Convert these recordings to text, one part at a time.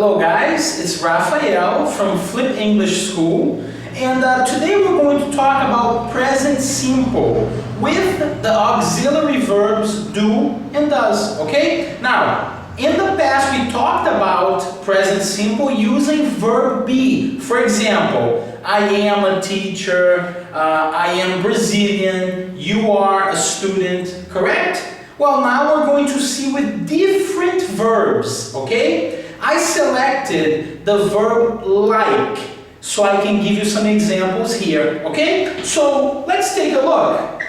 Hello guys, it's Raphael from Flip English School, and today we're going to talk about present simple with the auxiliary verbs do and does, okay? Now, in the past we talked about present simple using verb be. For example, I am a teacher, I am Brazilian, you are a student, correct? Well, now we're going to see with different verbs, okay? I selected the verb like, so I can give you some examples here, okay? So let's take a look.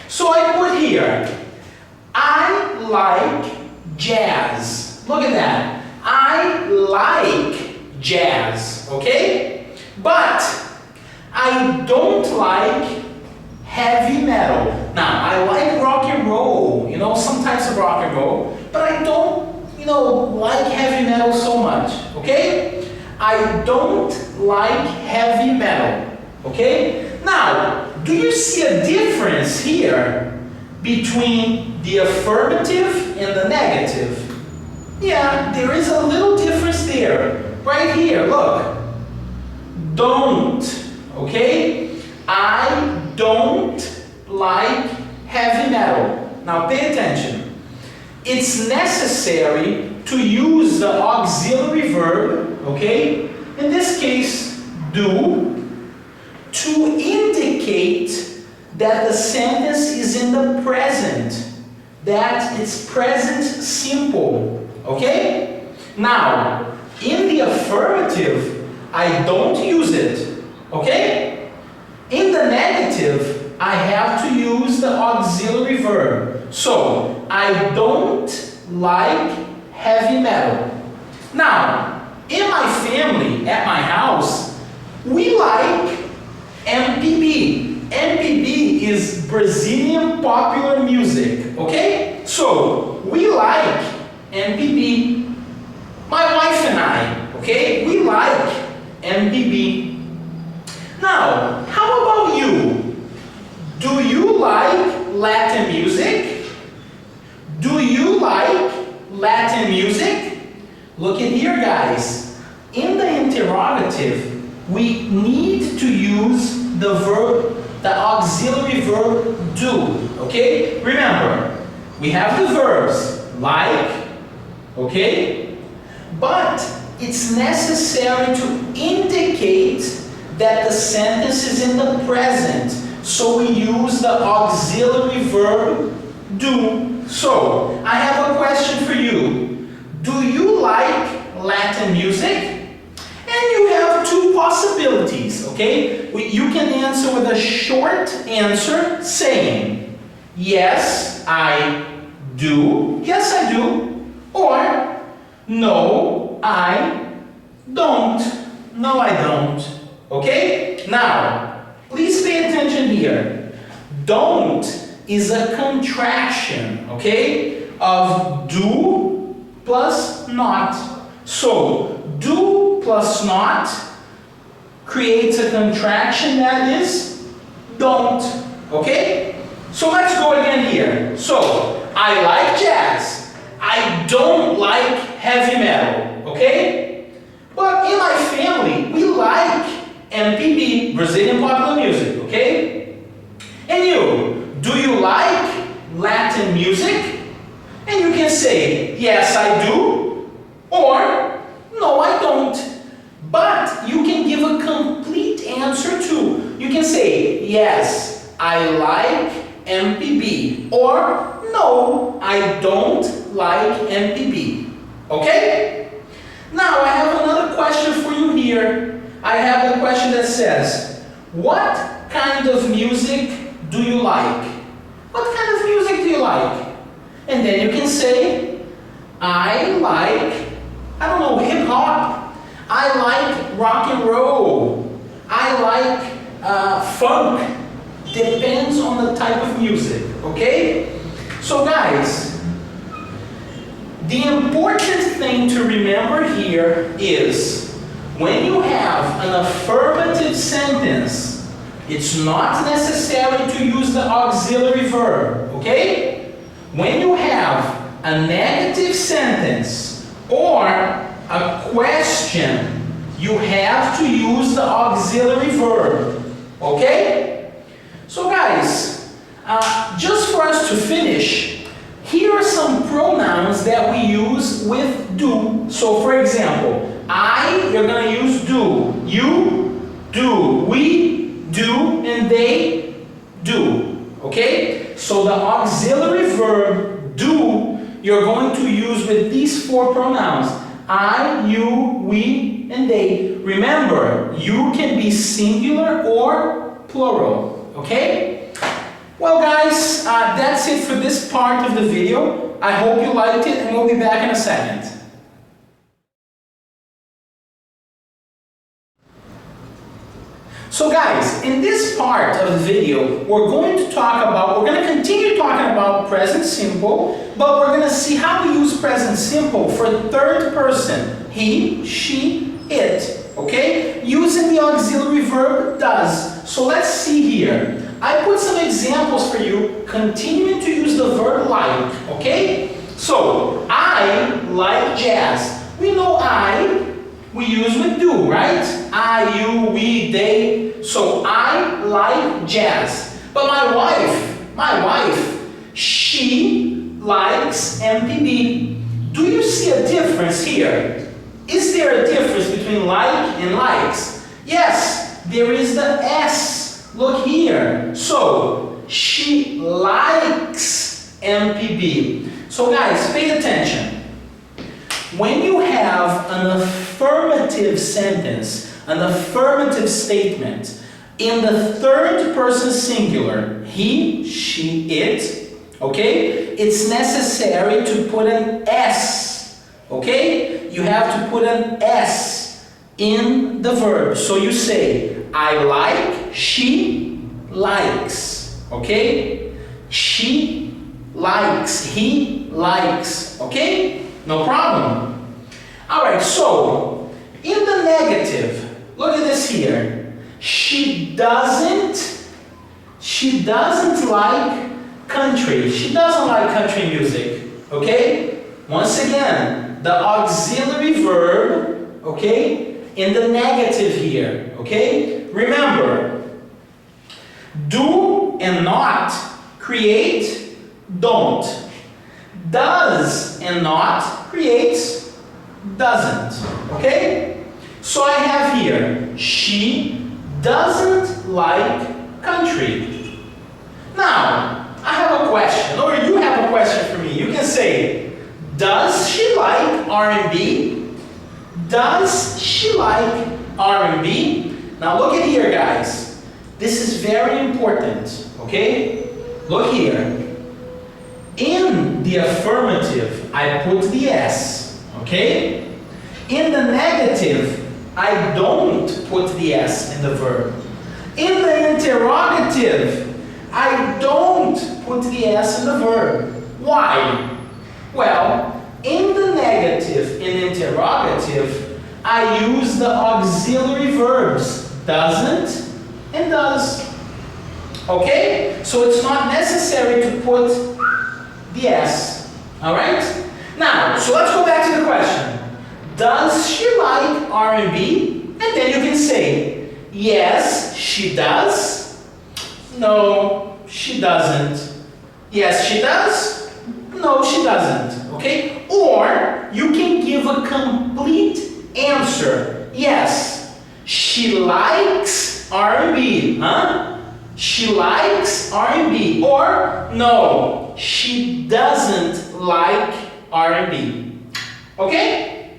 So I put here, I like jazz. Look at that. I like jazz, okay? But I don't like heavy metal. Now, I like rock and roll, some types of rock and roll, but I don't like heavy metal so much, okay? I don't like heavy metal, okay? Now, do you see a difference here between the affirmative and the negative? Yeah, there is a little difference there. Right here, look. Don't, okay? I don't like heavy metal. Now, pay attention. It's necessary to use the auxiliary verb, okay? In this case, do, to indicate that the sentence is in the present, that it's present simple, okay? Now, in the affirmative, I don't use it, okay? In the negative, I have to use the auxiliary verb. So, I don't like heavy metal. Now, in my family, at my house, we like MPB. MPB is Brazilian popular music, okay? So, we like MPB. My wife and I, okay? We like MPB. Now, how about you? Do you like Latin music? Do you like Latin music? Look at here, guys. In the interrogative, we need to use the verb, the auxiliary verb do, okay? Remember, we have the verbs like, okay? But it's necessary to indicate that the sentence is in the present. So we use the auxiliary verb do. So, I have a question for you. Do you like Latin music? And you have two possibilities, okay? You can answer with a short answer saying, yes, I do. Yes, I do. Or, no, I don't. No, I don't. Okay? Now, please pay attention here. Don't is a contraction, okay, of do plus not. So, do plus not creates a contraction that is don't, okay? So let's go again here. So, I like jazz. I don't like heavy metal, okay? But in my family, we like MPB, Brazilian popular music, okay? And you? Do you like Latin music? And you can say, yes, I do, or no, I don't. But you can give a complete answer too. You can say, yes, I like MPB, or no, I don't like MPB. Okay? Now, I have another question for you here. I have a question that says, what kind of music do you like? What kind of music do you like? And then you can say, I like, hip hop. I like rock and roll. I like funk. Depends on the type of music, okay? So guys, the important thing to remember here is when you have an affirmative sentence, it's not necessary to use the auxiliary verb, okay? When you have a negative sentence or a question, you have to use the auxiliary verb. Okay? So guys, just for us to finish, here are some pronouns that we use with do. So for example, I, you're going to use do. You, do. We, do. And they, do. Okay? So the auxiliary verb do, you're going to use with these four pronouns. I, you, we, and they. Remember, you can be singular or plural. Okay? Well guys, that's it for this part of the video. I hope you liked it, and we'll be back in a second. So guys, in this part of the video, we're going to continue talking about present simple, but we're going to see how to use present simple for third person. He, she, it. Okay? Using the auxiliary verb does. So let's see here. I put some examples for you, continuing to use the verb like. Okay? So, I like jazz. We know I, we use with do, right? I, you, we, they. So I like jazz. But my wife, she likes MPB. Do you see a difference here? Is there a difference between like and likes? Yes, there is the S. Look here. So she likes MPB. So guys, pay attention. When you have an affirmative sentence, an affirmative statement, in the third person singular, he, she, it, okay, it's necessary to put an S, okay? You have to put an S in the verb. So you say, I like, she likes, okay? She likes, he likes, okay? No problem. All right, so in the negative, look at this here. She doesn't like country. She doesn't like country music, okay? Once again, the auxiliary verb, okay, in the negative here, okay? Remember, do and not create don't. Does and not creates doesn't, okay? So I have here, she doesn't like country. Now, I have a question, or you have a question for me. You can say, does she like R&B? Does she like R&B? Now look at here, guys. This is very important, okay? Look here. In the affirmative, I put the S, okay? In the negative, I don't put the S in the verb. In the interrogative, I don't put the S in the verb. Why? Well, in the negative, in interrogative, I use the auxiliary verbs doesn't and does. Okay? So it's not necessary to put the S. Alright? Now, so let's go back to the question. Does she like R&B? And then you can say, yes, she does. No, she doesn't. Yes, she does. No, she doesn't. Okay? Or you can give a complete answer. Yes, she likes R&B. Huh? She likes R&B. Or no, she doesn't like R&B. Okay?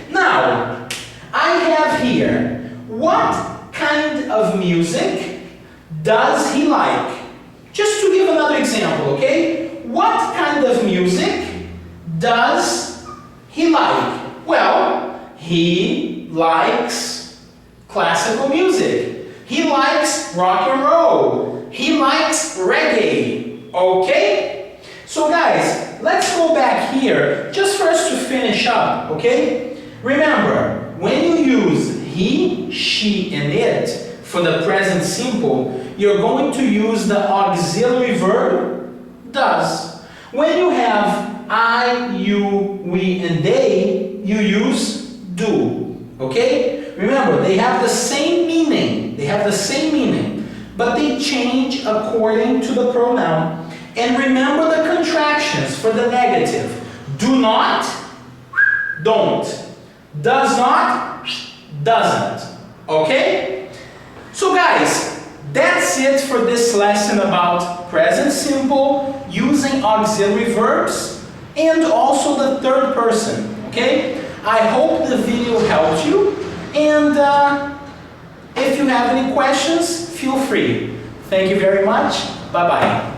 Now, I have here, what kind of music does he like? Just to give another example, okay? What kind of music does he like? Well, he likes classical music. He likes rock and roll. He likes reggae. Okay? So guys, let's go back here just for us to finish up, okay? Remember, when you use he, she, and it for the present simple, you're going to use the auxiliary verb does. When you have I, you, we, and they, you use do. Okay? Remember, they have the same meaning. They have the same meaning, but they change according to the pronoun. And remember the contractions for the negative. Do not, don't. Does not, doesn't. Okay? So guys, that's it for this lesson about present simple using auxiliary verbs and also the third person. Okay? I hope the video helped you, and if you have any questions, feel free. Thank you very much. Bye-bye.